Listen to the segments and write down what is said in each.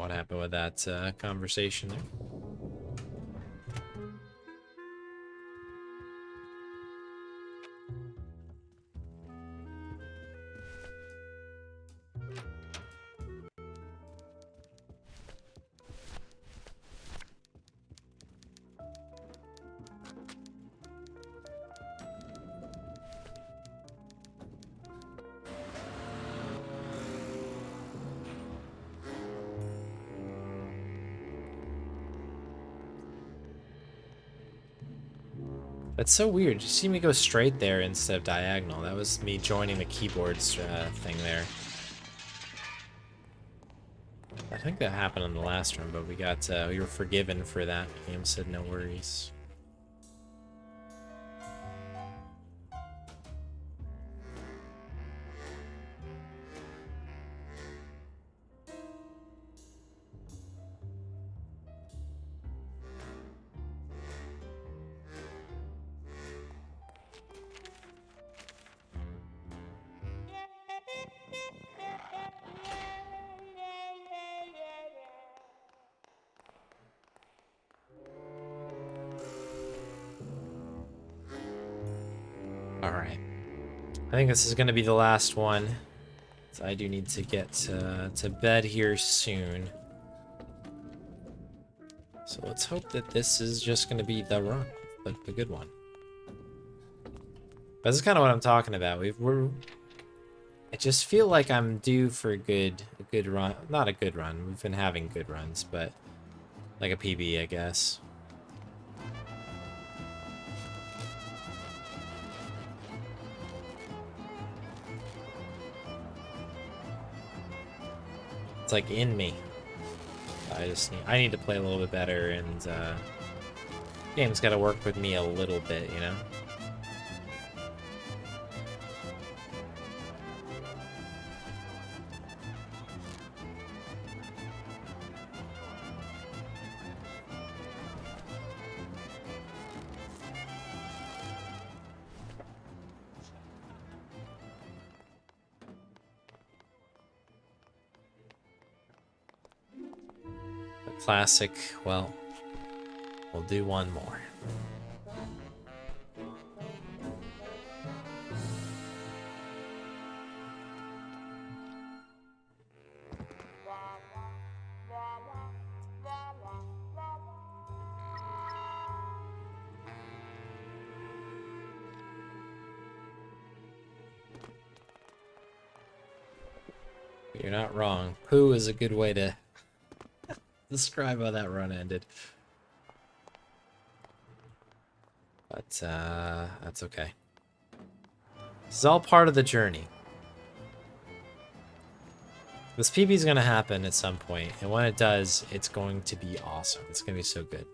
what happened with that conversation there. That's so weird. You see me go straight there instead of diagonal. That was me joining the keyboards thing there. I think that happened on the last run, but we were forgiven for that. Game said no worries. Alright. I think this is going to be the last one. So I do need to get to bed here soon. So let's hope that this is just going to be the run, the good one. This is kind of what I'm talking about. I just feel like I'm due for a good run. Not a good run. We've been having good runs, but like a PB, I guess. It's like in me. I need to play a little bit better, and game's got to work with me a little bit, you know. Classic, well, we'll do one more. You're not wrong. Poo is a good way to describe how that run ended. But, that's okay. This is all part of the journey. This PB is going to happen at some point, and when it does, it's going to be awesome. It's going to be so good.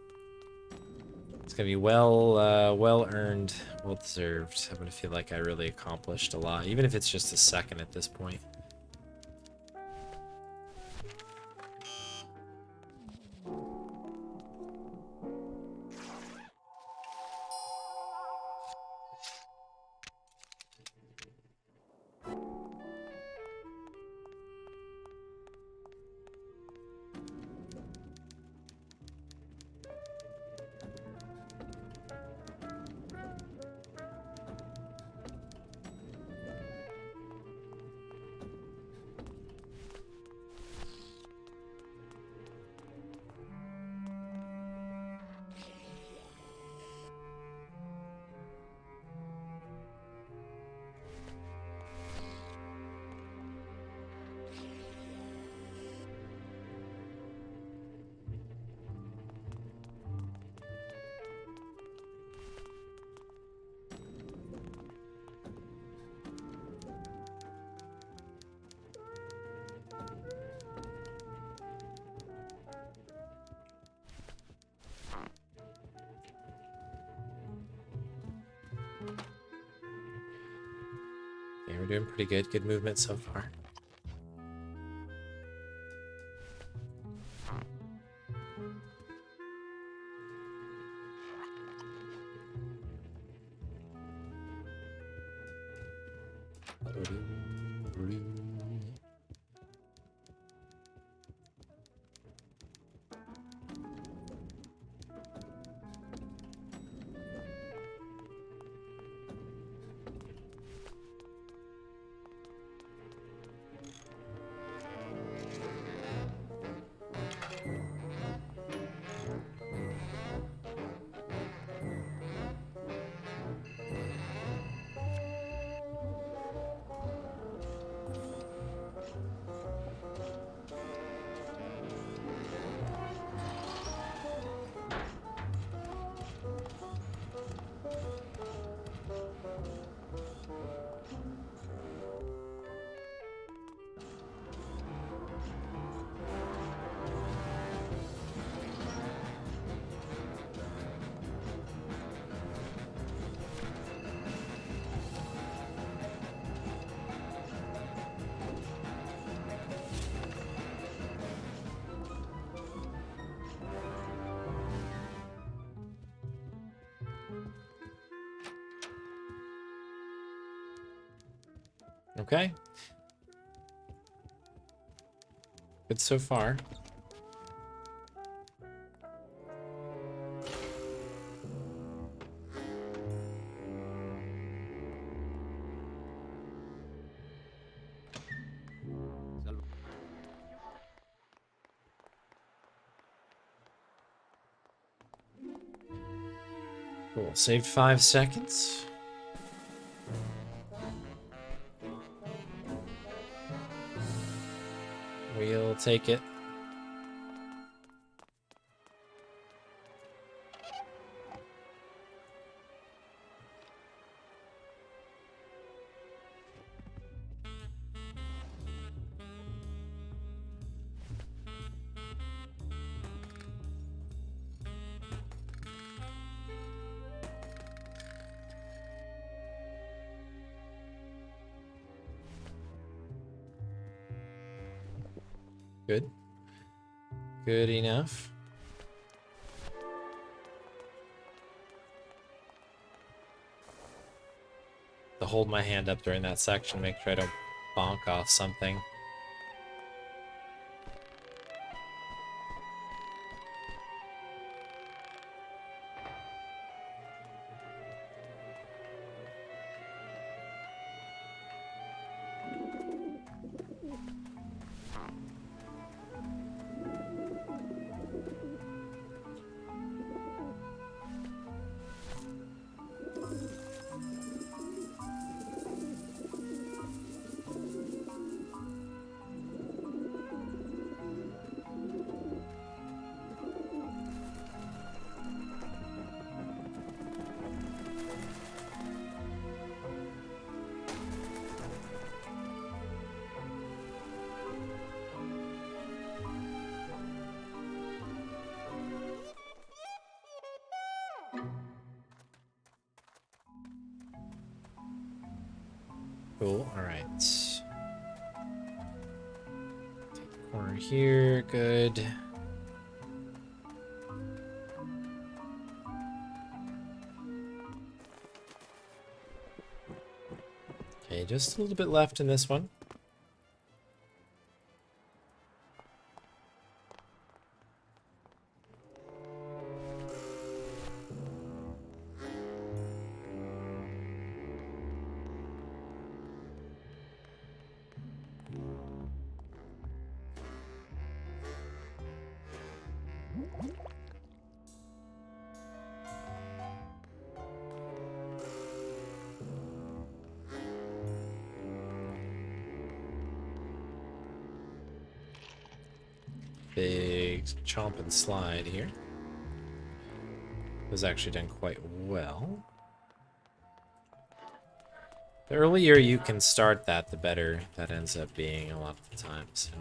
It's going to be well earned, well deserved. I'm going to feel like I really accomplished a lot, even if it's just a second at this point. Okay, we're doing pretty good. Good movement so far. Okay. Good so far. Cool. Saved 5 seconds. We'll take it. Good. Good enough. To hold my hand up during that section, make sure I don't bonk off something. Cool, alright. Take the corner here, good. Okay, just a little bit left in this one. Big chomp and slide here. Was actually done quite well. The earlier you can start that, the better that ends up being a lot of the time. So.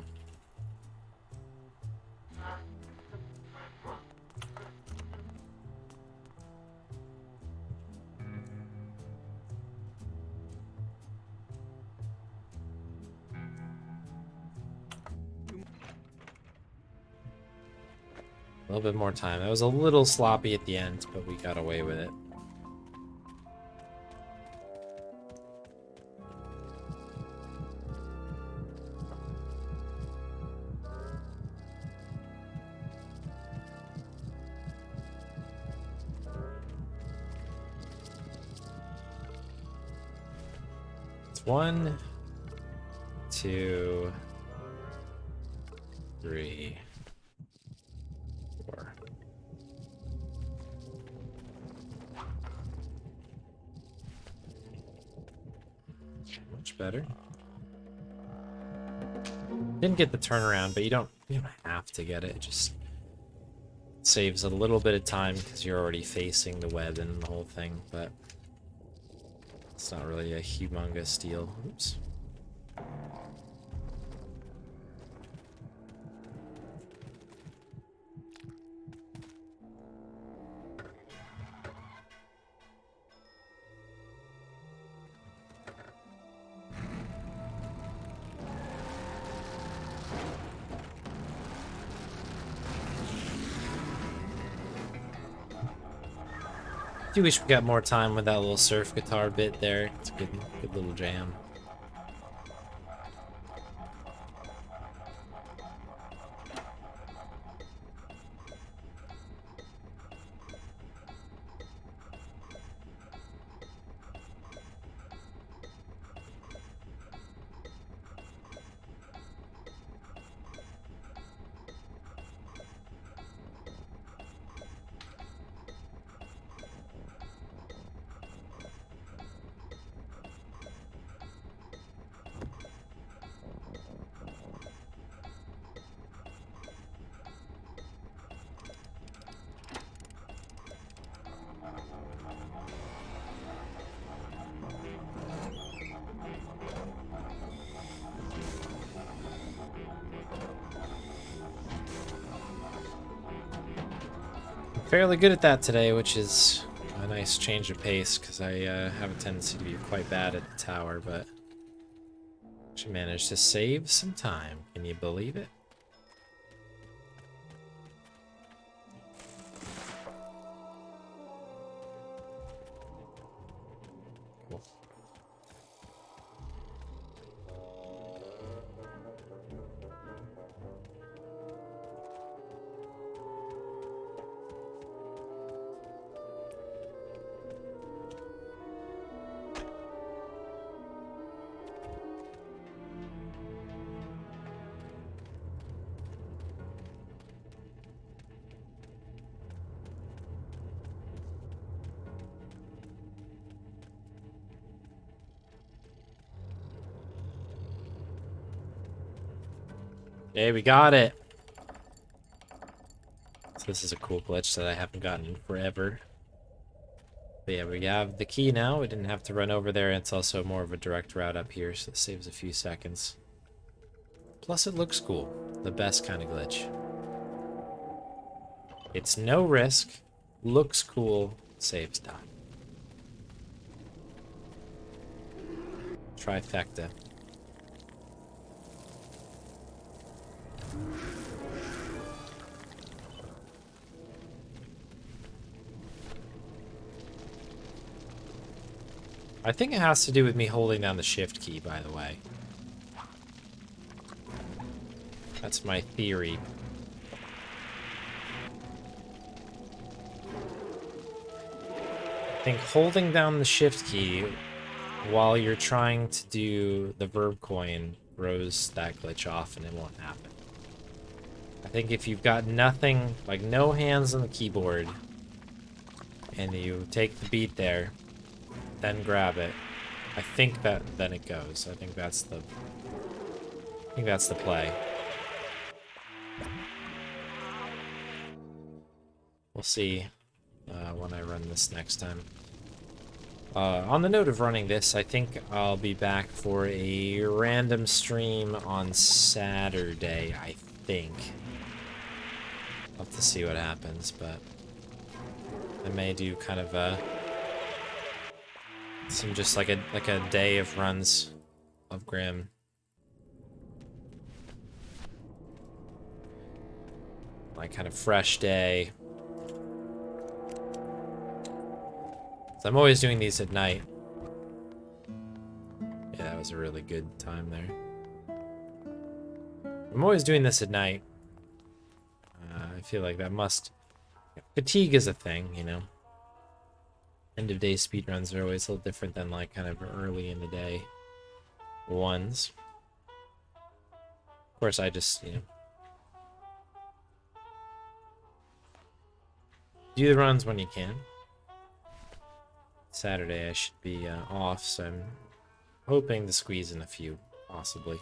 A little bit more time. It was a little sloppy at the end, but we got away with it. It's 1, 2, 3, 4. Much better. Didn't get the turnaround, but you don't have to get it. It just saves a little bit of time because you're already facing the web and the whole thing, but it's not really a humongous deal. Oops. I do wish we got more time with that little surf guitar bit there. It's a good little jam. fairly good at that today, which is a nice change of pace, because I have a tendency to be quite bad at the tower, but she managed to save some time. Can you believe it? Cool. Hey, we got it. So this is a cool glitch that I haven't gotten in forever. But yeah, we have the key now. We didn't have to run over there. It's also more of a direct route up here, so it saves a few seconds. Plus, it looks cool. The best kind of glitch. It's no risk, looks cool, saves time. Trifecta. I think it has to do with me holding down the shift key, by the way. That's my theory. I think holding down the shift key while you're trying to do the verb coin throws that glitch off and it won't happen. I think if you've got nothing, like no hands on the keyboard, and you take the beat there, then grab it, I think that then it goes. I think that's the play. We'll see when I run this next time. On the note of running this, I think I'll be back for a random stream on Saturday, I think. I'll have to see what happens, but I may do kind of some just like a day of runs of Grim. Like kind of fresh day. So I'm always doing these at night. Yeah, that was a really good time there. I'm always doing this at night. I feel like that must... Fatigue is a thing, you know? End of day speedruns are always a little different than like kind of early in the day ones. Of course, I just, you know... Do the runs when you can. Saturday I should be off, so I'm hoping to squeeze in a few, possibly.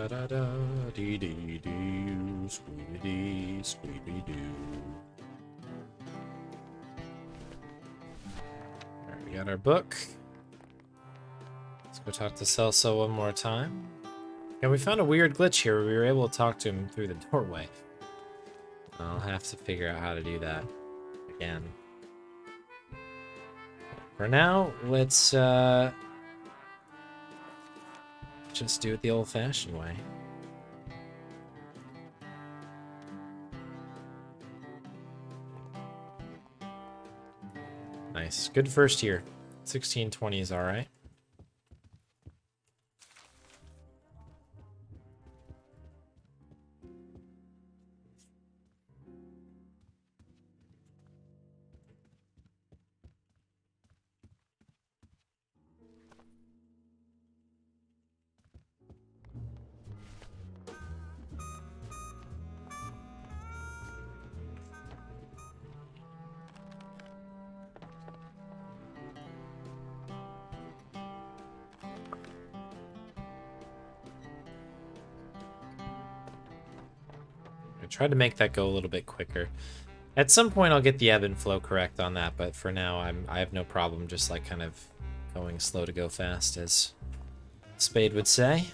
Da da dee dee doo, squeeby dee, squeeby doo. Alright, we got our book. Let's go talk to Celso one more time. And we found a weird glitch here where we were able to talk to him through the doorway. I'll have to figure out how to do that again. For now, let's just do it the old-fashioned way. Nice. Good first year. 1620 is alright. I tried to make that go a little bit quicker. At some point, I'll get the ebb and flow correct on that, but for now, I have no problem just like kind of going slow to go fast, as Spade would say.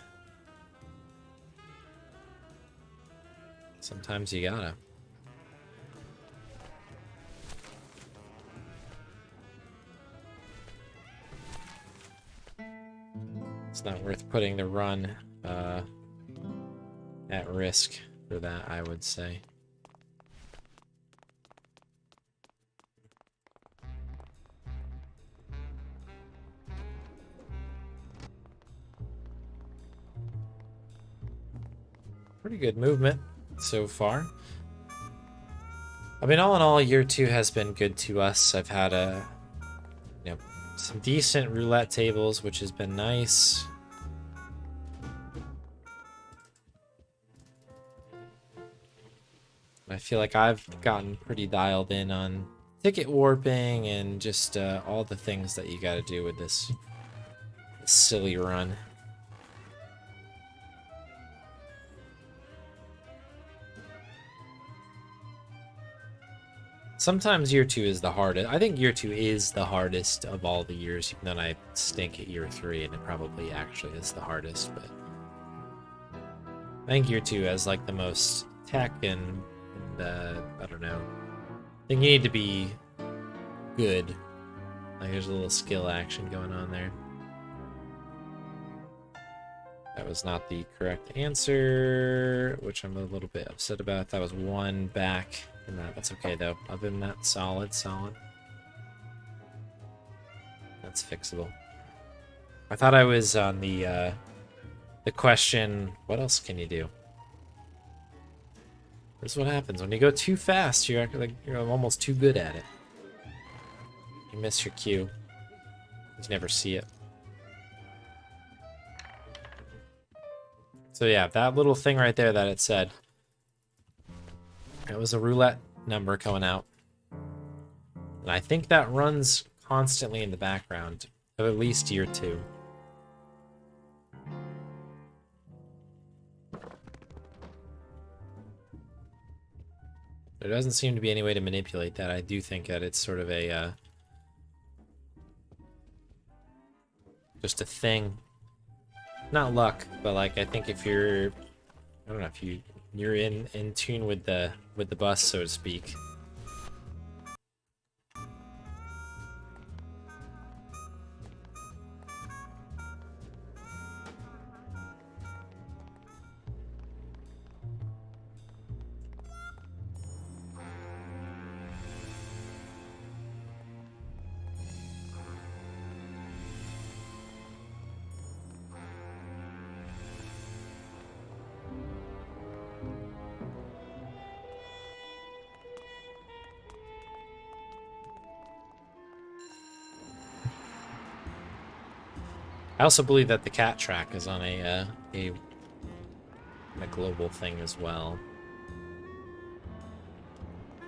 Sometimes you gotta. It's not worth putting the run at risk for that, I would say. Pretty good movement so far. I mean, all in all, year 2 has been good to us. I've had some decent roulette tables, which has been nice. I feel like I've gotten pretty dialed in on ticket warping and just all the things that you got to do with this silly run. Sometimes year 2 is the hardest. I think year 2 is the hardest of all the years, even though I stink at year 3, and it probably actually is the hardest. But I think year 2 has like the most tech and I don't know. I think you need to be good. Like there's a little skill action going on there. That was not the correct answer, which I'm a little bit upset about. That was 1 back. And that's okay though. Other than that, solid. That's fixable. I thought I was on the question, what else can you do? This is what happens when you go too fast. You act like you're almost too good at it. You miss your cue. You never see it. So yeah, that little thing right there that it said, it was a roulette number coming out. And I think that runs constantly in the background of at least year 2. There doesn't seem to be any way to manipulate that. I do think that it's sort of a just a thing. Not luck, but like I think if you're, I don't know, if you're in tune with the bus, so to speak. I also believe that the cat track is on a global thing as well.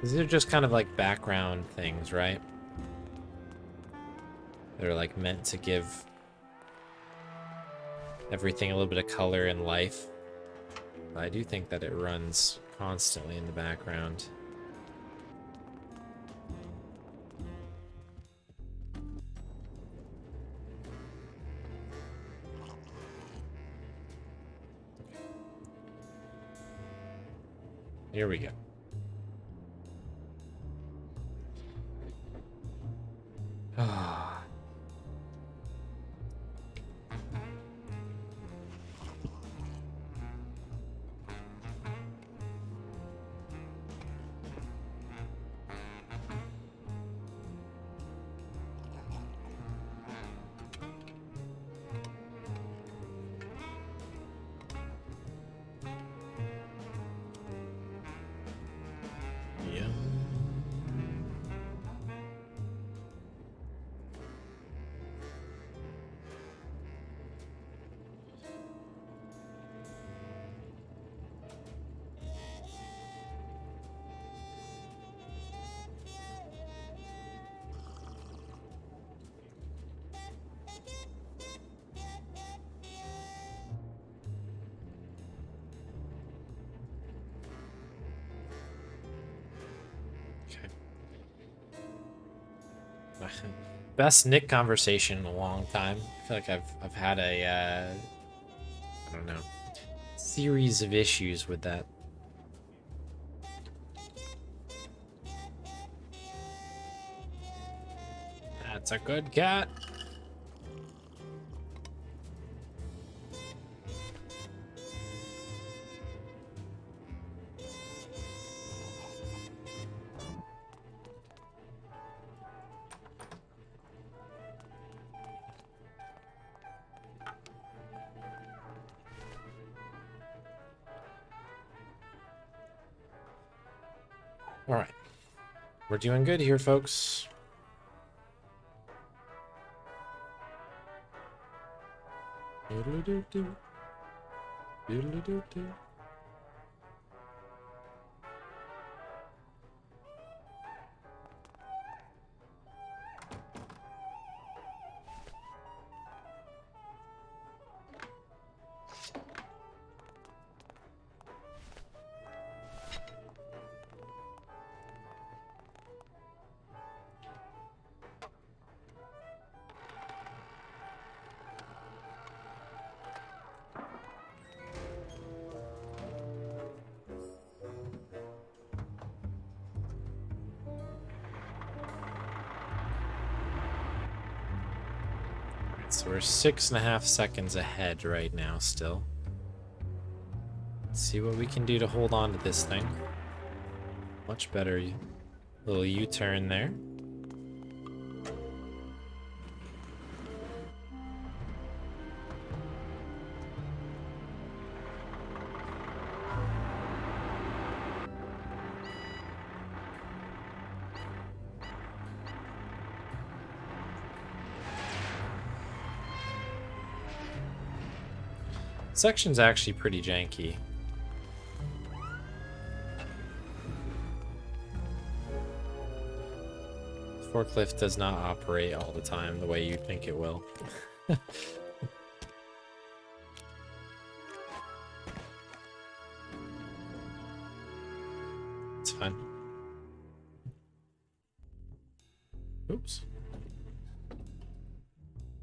These are just kind of like background things, right? They're like meant to give everything a little bit of color and life. But I do think that it runs constantly in the background. Here we go. Best Nick conversation in a long time. I feel like I've had a I don't know, series of issues with that. That's a good cat. All right. We're doing good here, folks. Doodle-doo-doo. Doodle-doo-doo. So we're 6.5 seconds ahead right now still. Let's see what we can do to hold on to this thing. Much better. Little U-turn there. Section's actually pretty janky. Forklift does not operate all the time the way you think it will. It's fine. Oops.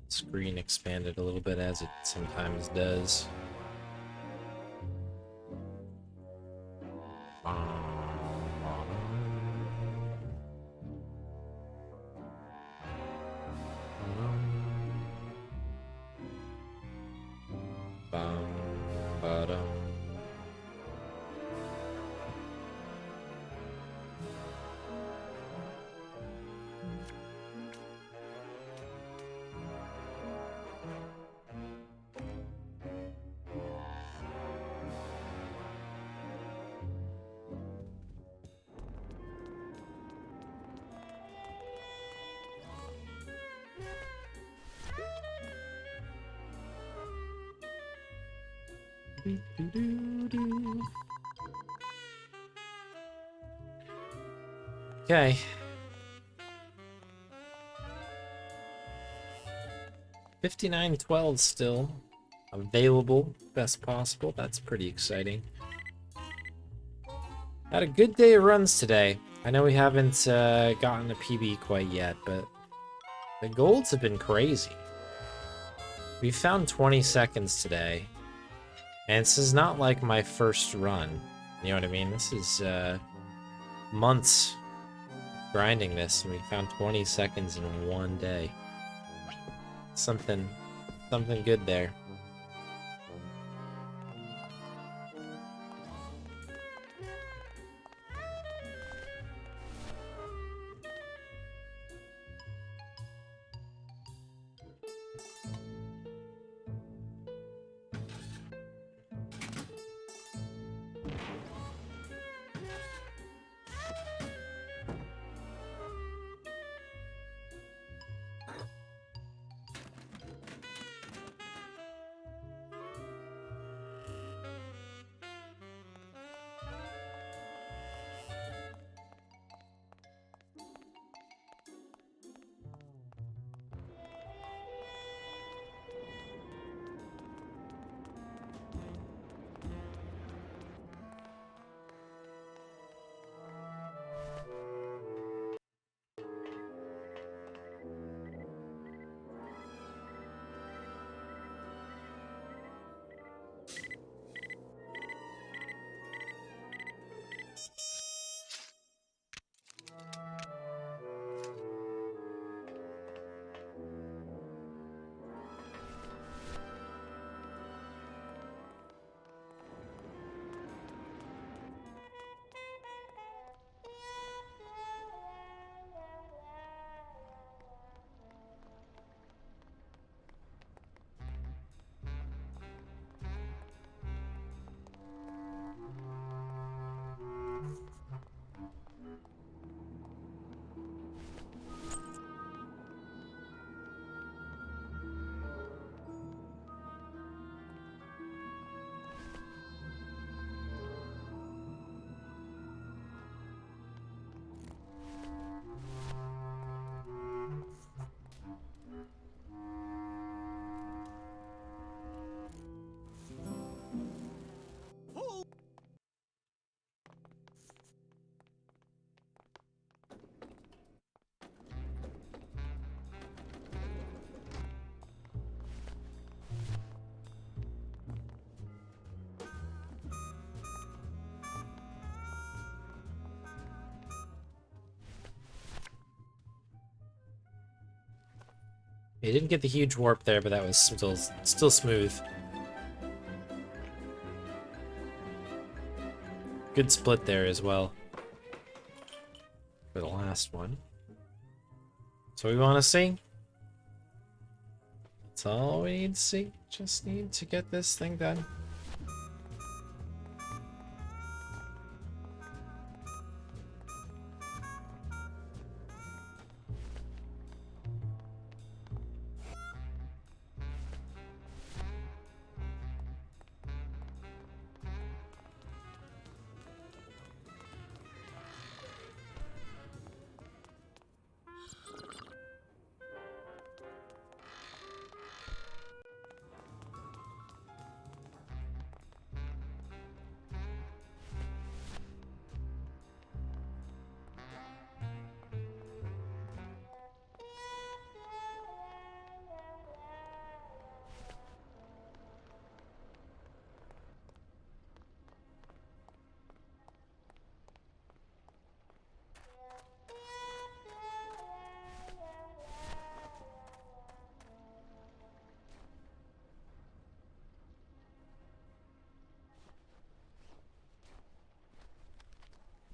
Screen expanded a little bit as it sometimes does. Okay. 5912 still available, best possible. That's pretty exciting. Had a good day of runs today. I know we haven't gotten a PB quite yet, but the golds have been crazy. We found 20 seconds today, and this is not like my first run. You know what I mean? This is months grinding this, and we found 20 seconds in one day. Something good there. He didn't get the huge warp there, but that was still smooth. Good split there as well for the last one. So we want to see. That's all we need to see. Just need to get this thing done.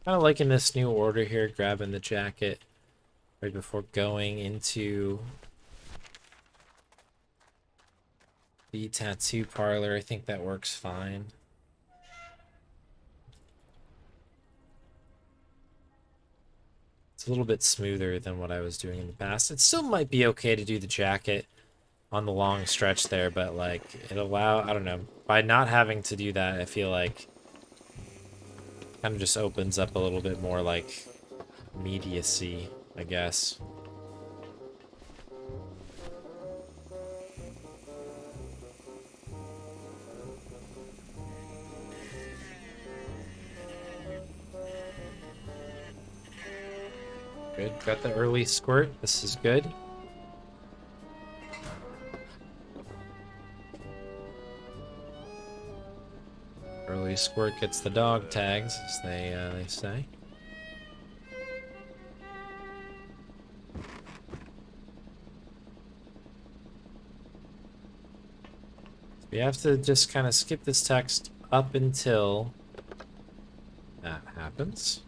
Kind of liking this new order here, grabbing the jacket right before going into the tattoo parlor. I think that works fine. It's a little bit smoother than what I was doing in the past. It still might be okay to do the jacket on the long stretch there, but like I don't know, by not having to do that, I feel like kind of just opens up a little bit more like immediacy, I guess. Good, got the early squirt. This is good. Early squirt gets the dog tags, as they say. We have to just kind of skip this text up until that happens.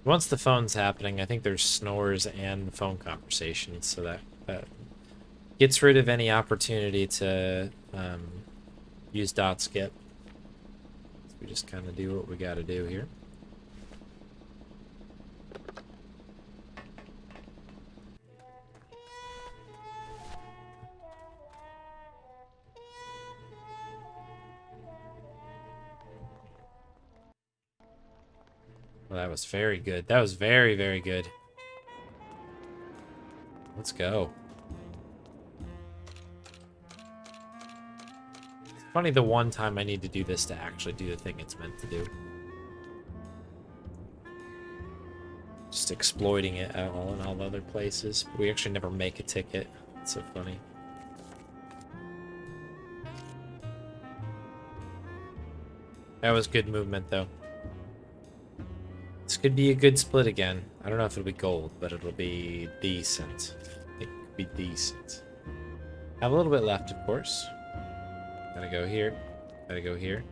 Once the phone's happening, I think there's snores and phone conversations, so that gets rid of any opportunity to use dot skip. So we just kind of do what we got to do here. Well, that was very good. That was very, very good. Let's go. It's funny the one time I need to do this to actually do the thing it's meant to do. Just exploiting it all in all other places. We actually never make a ticket. It's so funny. That was good movement, though. This could be a good split again. I don't know if it'll be gold, but it'll be decent. It could be decent. Have a little bit left, of course. Gotta go here. Gotta go here.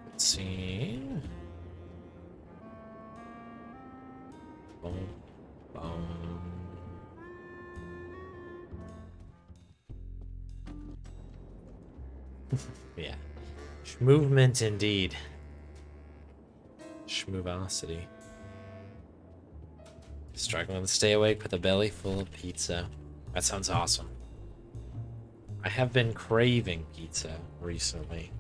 Let's see. Boom. Boom. Yeah. Movement indeed. Schmovosity. Struggling to stay awake with a belly full of pizza. That sounds awesome. I have been craving pizza recently.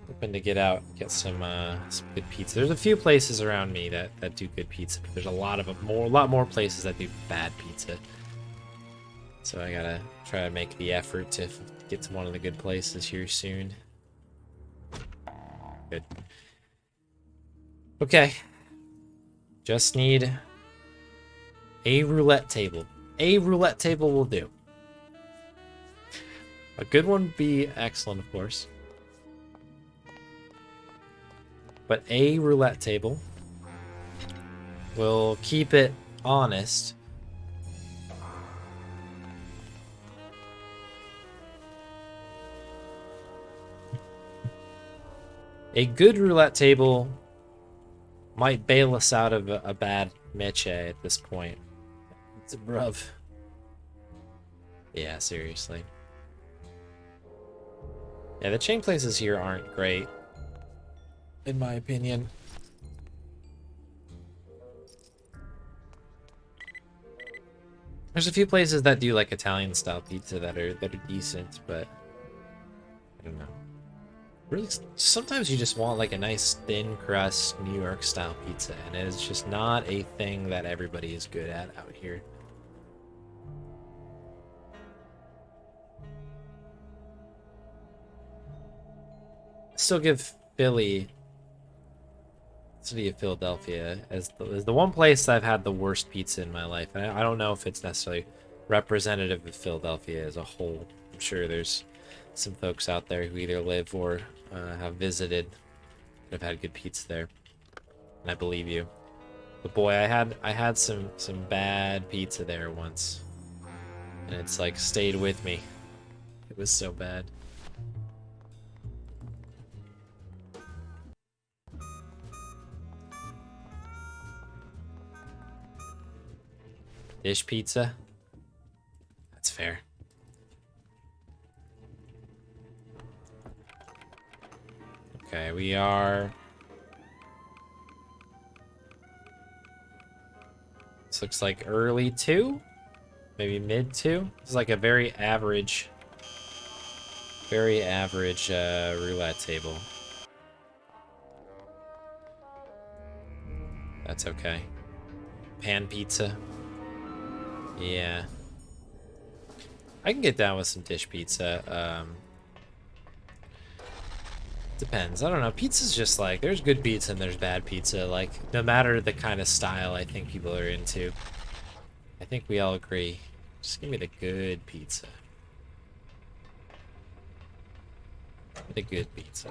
Hoping to get out, get some good pizza. There's a few places around me that do good pizza, but there's a lot more places that do bad pizza. So I gotta try to make the effort to get to one of the good places here soon. Good. Okay. Just need a roulette table. A roulette table will do. A good one would be excellent, of course. But a roulette table will keep it honest. A good roulette table might bail us out of a bad meche at this point. It's a bruv. Yeah, seriously. Yeah, the chain places here aren't great, in my opinion. There's a few places that do like Italian style pizza that are decent, but I don't know. Really, sometimes you just want like a nice thin crust New York style pizza, and it's just not a thing that everybody is good at out here. Still give Philly, city of Philadelphia, as the one place I've had the worst pizza in my life. And I don't know if it's necessarily representative of Philadelphia as a whole. I'm sure there's some folks out there who either live or have visited that have had good pizza there, and I believe you. But boy, I had some bad pizza there once, and it's like stayed with me. It was so bad. Dish pizza? That's fair. Okay, we are... This looks like early 2? Maybe mid 2? It's like a very average roulette table. That's okay. Pan pizza. Yeah. I can get down with some dish pizza. Depends. I don't know. Pizza's just like, there's good pizza and there's bad pizza. Like, no matter the kind of style I think people are into. I think we all agree. Just give me the good pizza. The good pizza.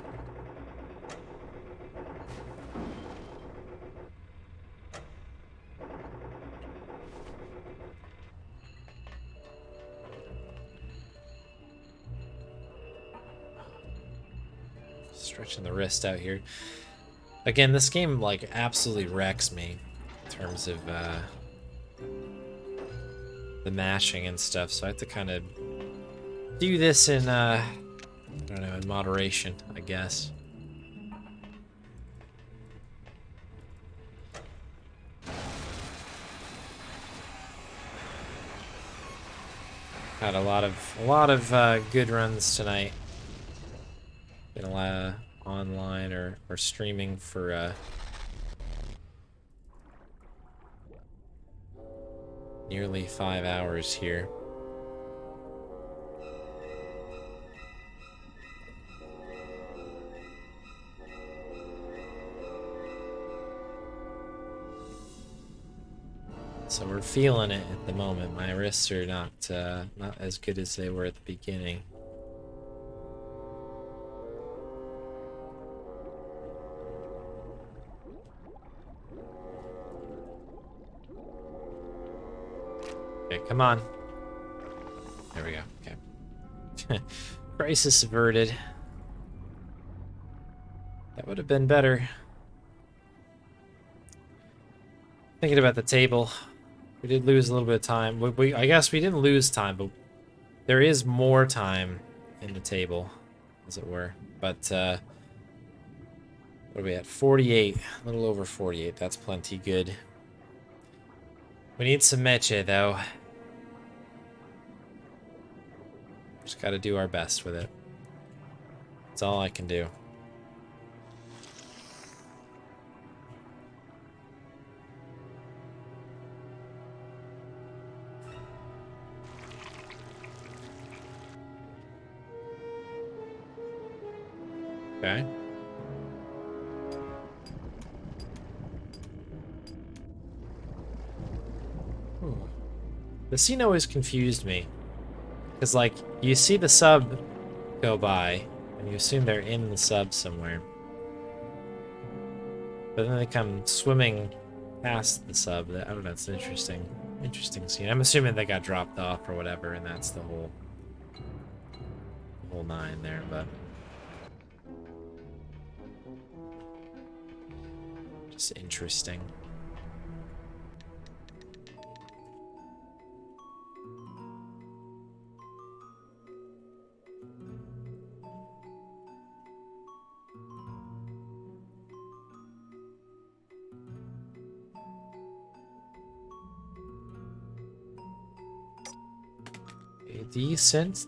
Stretching the wrist out here. Again, this game like absolutely wrecks me in terms of the mashing and stuff, so I have to kind of do this in I don't know, in moderation, I guess. Had a lot of good runs tonight. Been a lot online or streaming for nearly 5 hours here. So we're feeling it at the moment. My wrists are not as good as they were at the beginning. Okay, come on. There we go. Okay. Crisis averted. That would have been better. Thinking about the table. We did lose a little bit of time. I guess we didn't lose time, but there is more time in the table, as it were. But, what are we at? 48. A little over 48. That's plenty good. We need some meche, though. Just gotta do our best with it. That's all I can do. Okay. The scene always confused me. Because, like, you see the sub go by, and you assume they're in the sub somewhere. But then they come swimming past the sub. I don't know, it's an interesting scene. I'm assuming they got dropped off or whatever, and that's the whole nine there, but... just interesting.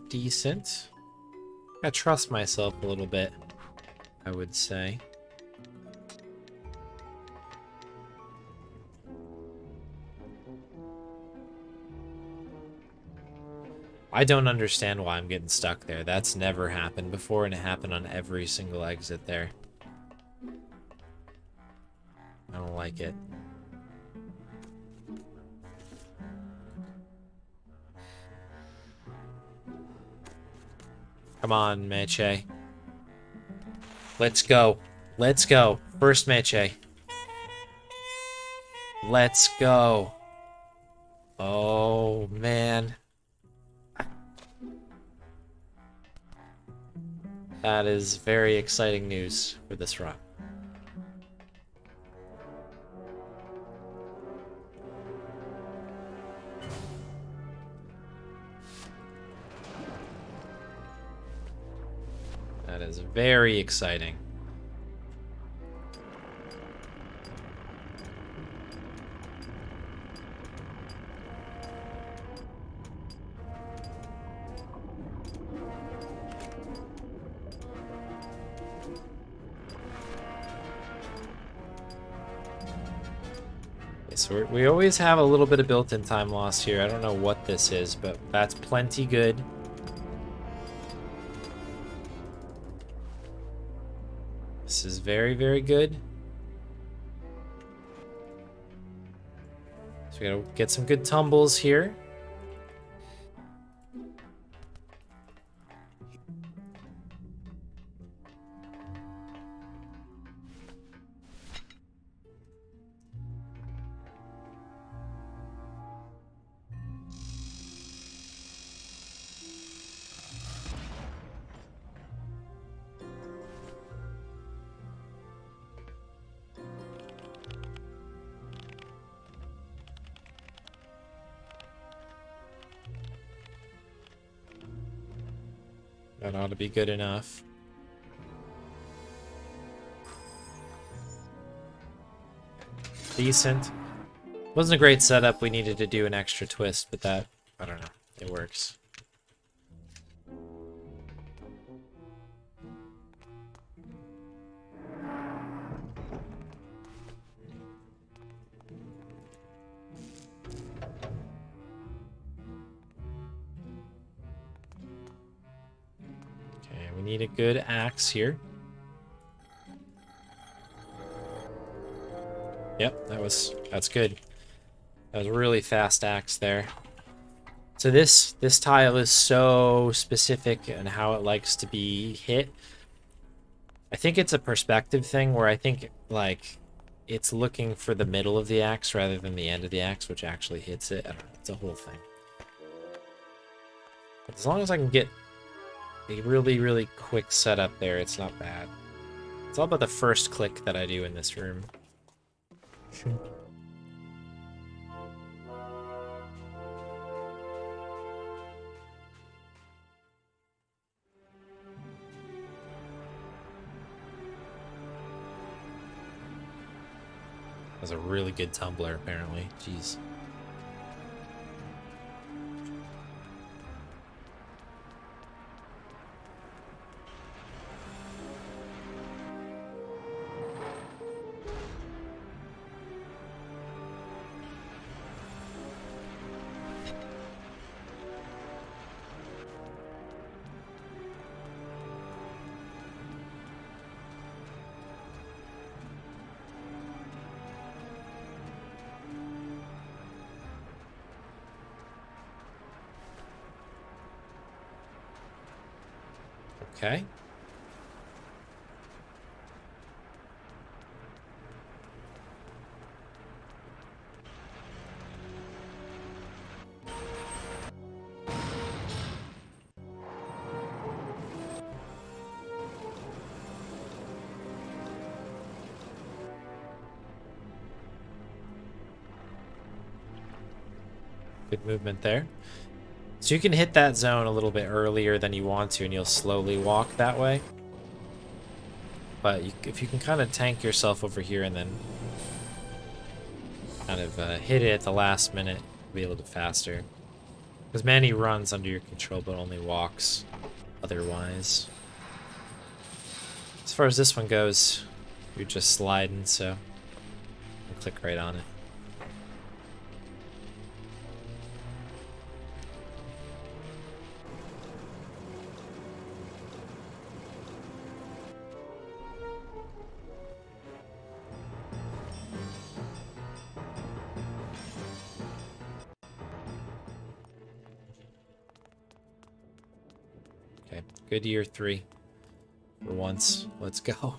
Decent. I trust myself a little bit, I would say. I don't understand why I'm getting stuck there. That's never happened before, and it happened on every single exit there. I don't like it. Come on, Meche. Let's go. Let's go. First Meche. Let's go. Oh, man. That is very exciting news for this run. That is very exciting. Okay, so we always have a little bit of built-in time loss here. I don't know what this is, but that's plenty good. This is very, very good. So we gotta get some good tumbles here. That ought to be good enough. Decent. Wasn't a great setup. We needed to do an extra twist, but that, I don't know, it works. Okay, we need a good axe here. Yep, that's good. That was a really fast axe there. So this tile is so specific in how it likes to be hit. I think it's a perspective thing where I think like it's looking for the middle of the axe rather than the end of the axe, which actually hits it. I don't know, it's a whole thing. But as long as I can get a really, really quick setup there, it's not bad. It's all about the first click that I do in this room. That's a really good tumbler, apparently. Jeez. Okay. Good movement there. So you can hit that zone a little bit earlier than you want to, and you'll slowly walk that way. But if you can kind of tank yourself over here and then kind of hit it at the last minute, you'll be a little bit faster. Because Manny runs under your control, but only walks otherwise. As far as this one goes, you're just sliding, so I'll click right on it. Okay, good year 3. For once, let's go.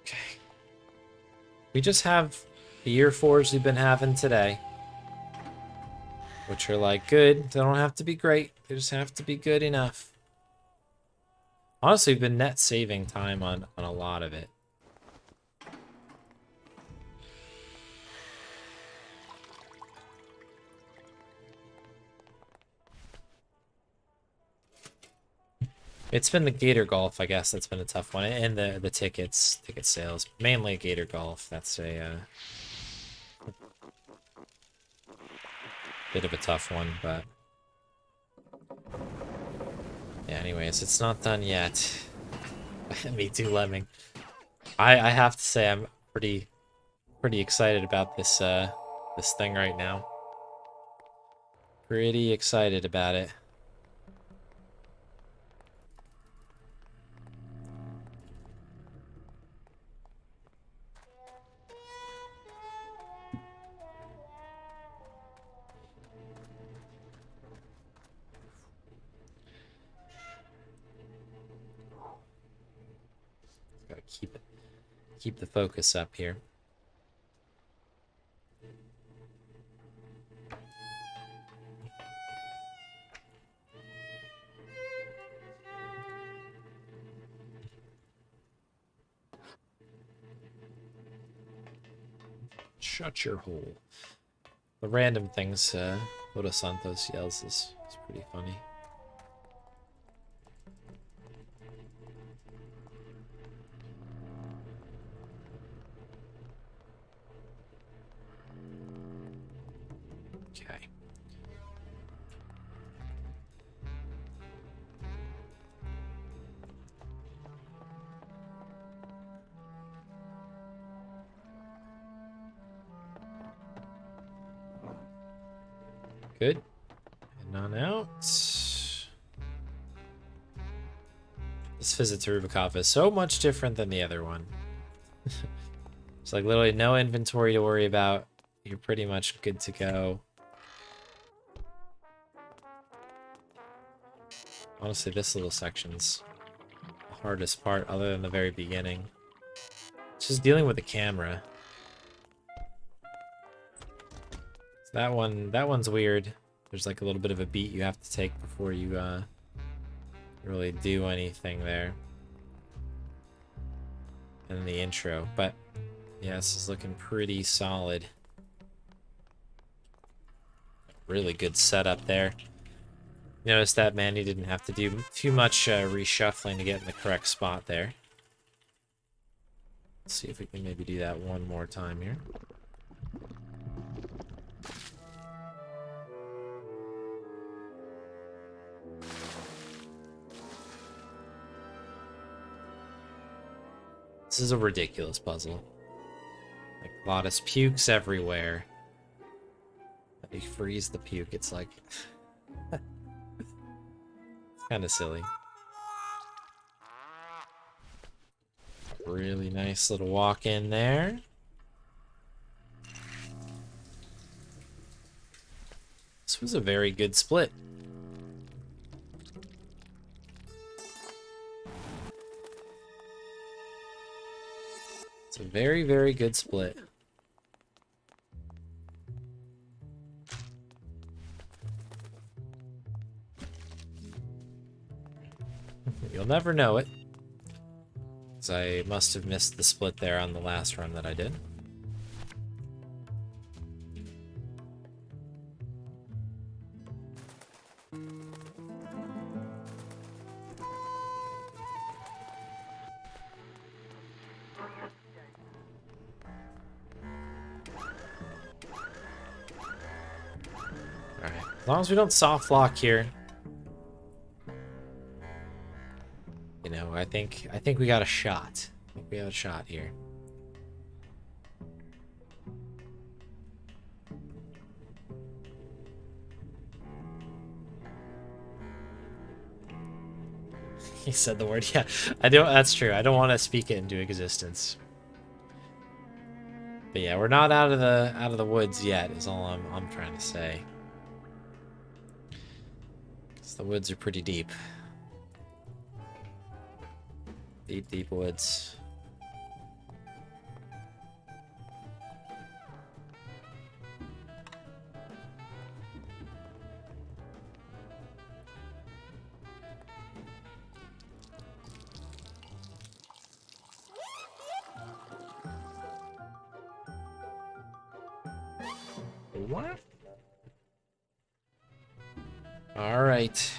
Okay. We just have the year 4s we've been having today, which are like good. They don't have to be great. They just have to be good enough. Honestly, we've been net saving time on a lot of it. It's been the Gator Golf, I guess, that's been a tough one, and the ticket sales. Mainly Gator Golf. That's a bit of a tough one, but yeah. Anyways, it's not done yet. Me too, Lemming. I have to say I'm pretty excited about this this thing right now. Pretty excited about it. Gotta keep the focus up here. Shut your hole. The random things Oda Santos yells is pretty funny. Okay. Good. And on out. This visit to Rubikov is so much different than the other one. It's like literally no inventory to worry about. You're pretty much good to go. Honestly, this little section's the hardest part other than the very beginning. It's just dealing with the camera. So that one's weird. There's like a little bit of a beat you have to take before you really do anything there. And the intro, but yeah, this is looking pretty solid. Really good setup there. Notice that Manny didn't have to do too much reshuffling to get in the correct spot there. Let's see if we can maybe do that one more time here. This is a ridiculous puzzle. Like, Lotus pukes everywhere. They freeze the puke. It's like... it's kind of silly. Really nice little walk in there. This was a very good split. It's a very, very good split. You'll never know it, because I must have missed the split there on the last run that I did. Alright, as long as we don't soft lock here. You know, I think we got a shot. I think we have a shot here. He said the word, yeah. I don't. That's true. I don't want to speak it into existence. But yeah, we're not out of the woods yet. Is all I'm trying to say. 'Cause the woods are pretty deep. Deep, deep woods. What? All right.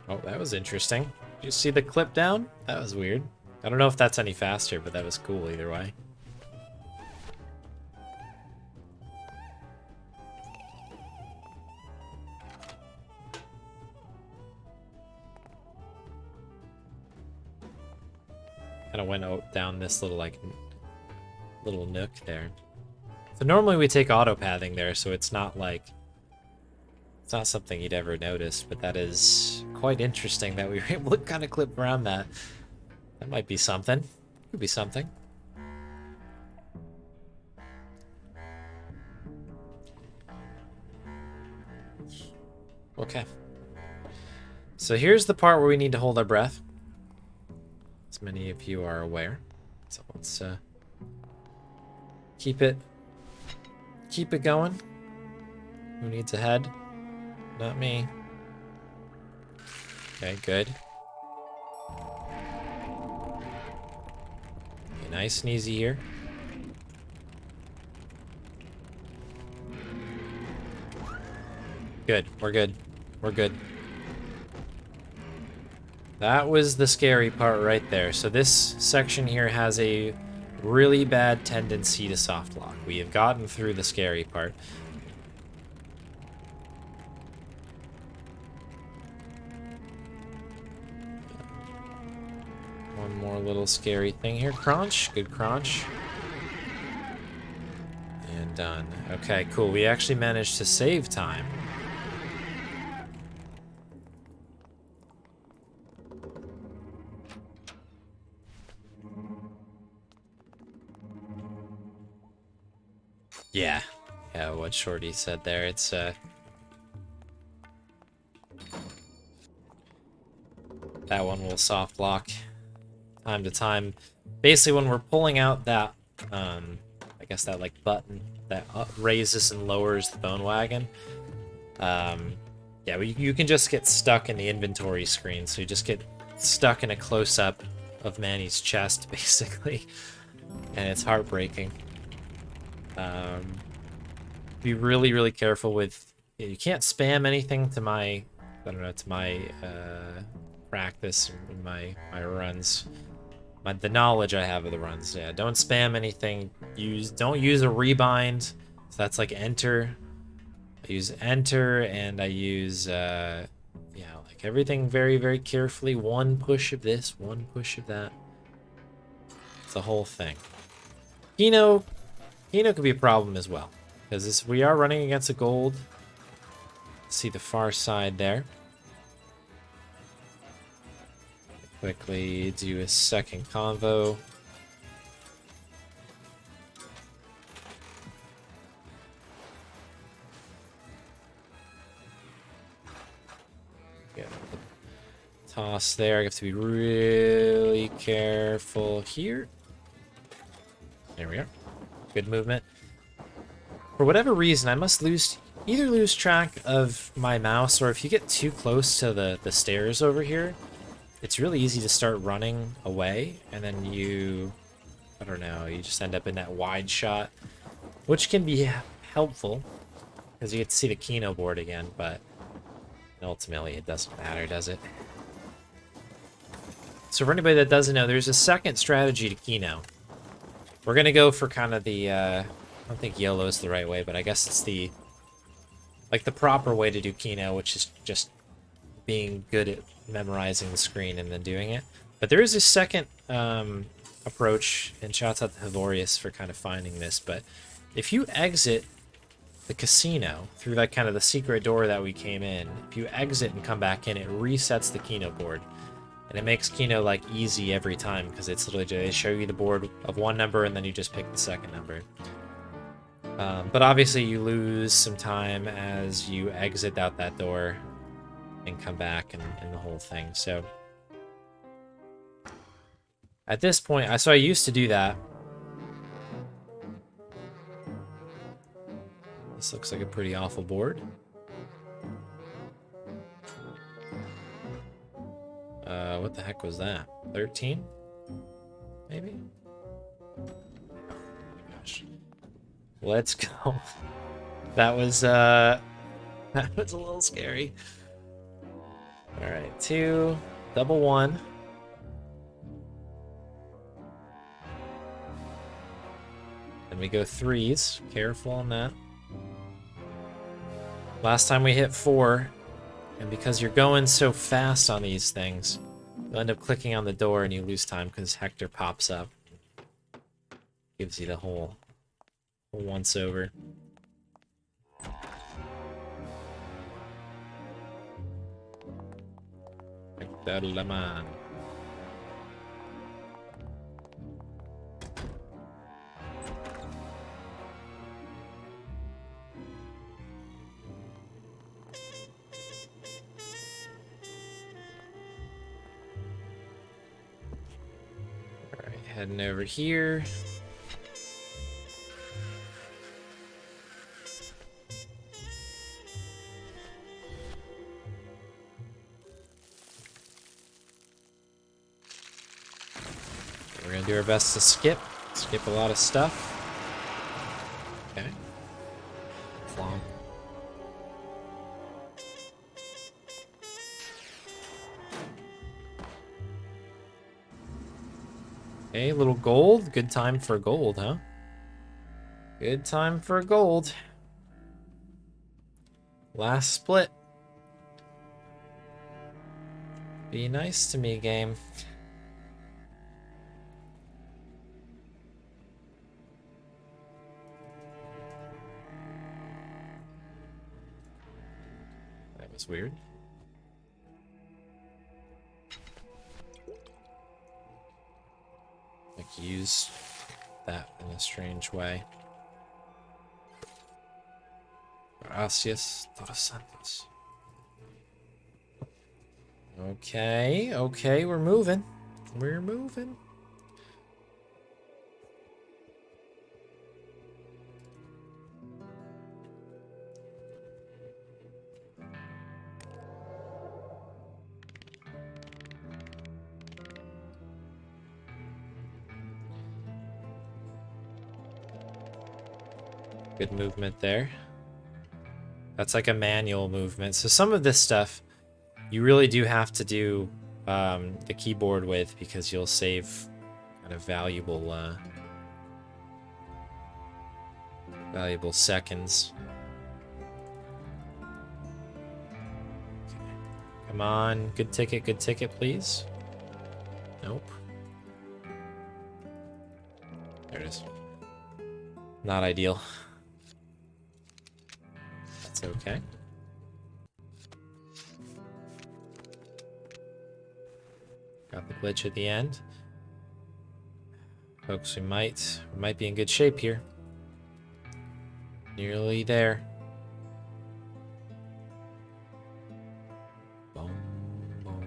Oh, that was interesting. Did you see the clip down? That was weird. I don't know if that's any faster, but that was cool either way. Kind of went out down this little little nook there. So normally we take auto pathing there, so it's not like it's not something you'd ever notice, but that is quite interesting that we were able to kind of clip around that. That might be something. Could be something. Okay. So here's the part where we need to hold our breath. As many of you are aware. So let's keep it going. Who needs a head? Not me. Okay, good. Okay, nice and easy here. Good, we're good. We're good. That was the scary part right there. So this section here has a really bad tendency to soft lock. We have gotten through the scary part. One more little scary thing here. Crunch. Good crunch. And done. Okay, cool. We actually managed to save time. Yeah. Yeah, what Shorty said there. It's, that one will soft lock time to time. Basically, when we're pulling out that, I guess that, like, button that raises and lowers the bone wagon, yeah, you can just get stuck in the inventory screen, so you just get stuck in a close-up of Manny's chest, basically, and it's heartbreaking. Be really, really careful with... You can't spam anything to my... I don't know, to my practice in my runs. The knowledge I have of the runs. Yeah, don't spam anything. Don't use a rebind. So that's like enter. I use enter, and I use... yeah, like Like everything very, very carefully. One push of this, one push of that. It's the whole thing. Kino could be a problem as well. Because we are running against a gold. See the far side there. Quickly do a second convo. Get the toss there. I have to be really careful here. There we are. Good movement. For whatever reason, I must either lose track of my mouse, or if you get too close to the stairs over here, it's really easy to start running away, and then I don't know, you just end up in that wide shot, which can be helpful, because you get to see the Kino board again, but ultimately it doesn't matter, does it? So for anybody that doesn't know, there's a second strategy to Kino. We're going to go for kind of the, I don't think YOLO is the right way, but I guess it's the proper way to do Kino, which is just being good at memorizing the screen and then doing it. But there is a second approach, and shouts out to Hivorius for kind of finding this, but if you exit the casino through that kind of the secret door that we came in, if you exit and come back in, it resets the Kino board. And it makes Kino like easy every time, because it's literally they show you the board of one number and then you just pick the second number. But obviously you lose some time as you exit out that door and come back and the whole thing. So at this point, I used to do that. This looks like a pretty awful board. What the heck was that? 13? Maybe? Oh my gosh. Let's go. That was that was a little scary. Alright, 2, double 1. Then we go 3s. Careful on that. Last time we hit 4, and because you're going so fast on these things, you'll end up clicking on the door and you lose time because Hector pops up. Gives you the whole once over. Hector Lemon. Alright, heading over here. We're gonna do our best to skip a lot of stuff. Okay. Flomp. Okay, a little gold. Good time for gold, huh? Good time for gold. Last split. Be nice to me, game. That was weird. Like, use that in a strange way. Gracias, Dos Santos. Okay, okay, we're moving. We're moving. Good movement there. That's like a manual movement. So some of this stuff you really do have to do the keyboard with, because you'll save kind of valuable seconds. Okay. Come on, good ticket, please. Nope. There it is. Not ideal. That's okay. Got the glitch at the end. Folks, we might be in good shape here. Nearly there. Boom, boom.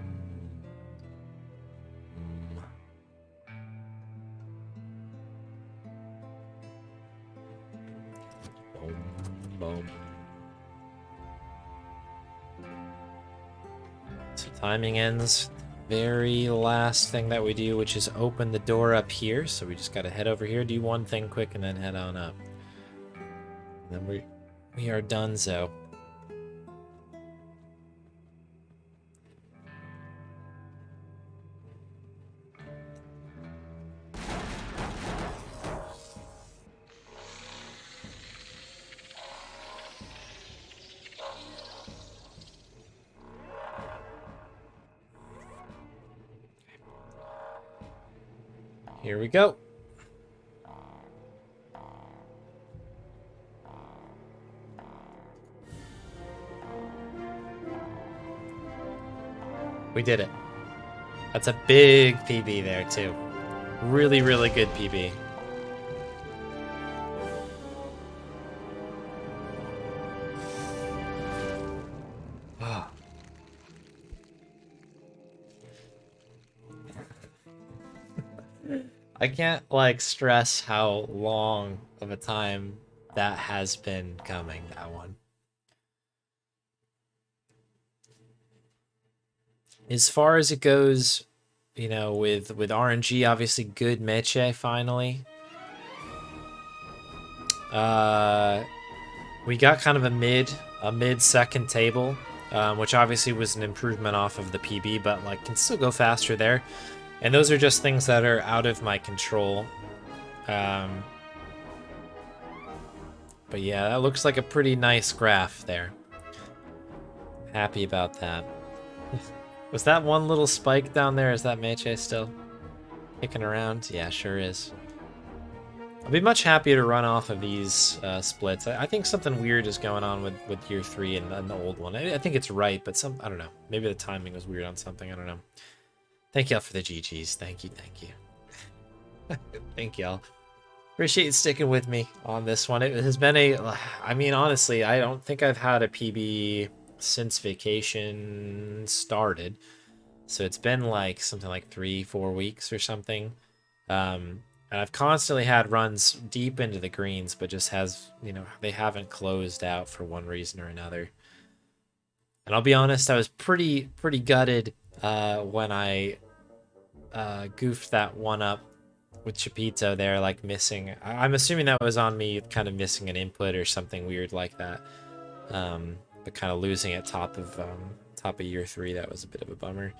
Boom, boom. So timing ends. Very last thing that we do, which is open the door up here. So we just gotta head over here, do one thing quick, and then head on up. And then we are donezo. Here we go. We did it. That's a big PB there, too. Really, really good PB. Oh. I can't, like, stress how long of a time that has been coming, that one. As far as it goes, you know, with RNG, obviously good meche finally. We got kind of a mid second table, which obviously was an improvement off of the PB, but like can still go faster there. And those are just things that are out of my control. But yeah, that looks like a pretty nice graph there. Happy about that. Was that one little spike down there? Is that Meche still kicking around? Yeah, sure is. I'll be much happier to run off of these splits. I think something weird is going on with year 3 and the old one. I think it's right, but I don't know. Maybe the timing was weird on something. I don't know. Thank y'all for the GGs. Thank you. Thank y'all. Appreciate you sticking with me on this one. It has been I mean, honestly, I don't think I've had a PB since vacation started, so it's been like something like 3-4 weeks or something, and I've constantly had runs deep into the greens, but just they haven't closed out for one reason or another. And I'll be honest, I was pretty gutted when I goofed that one up with Chapito there, like missing. I'm assuming that was on me kind of missing an input or something weird like that. But kind of losing at top of year 3, that was a bit of a bummer.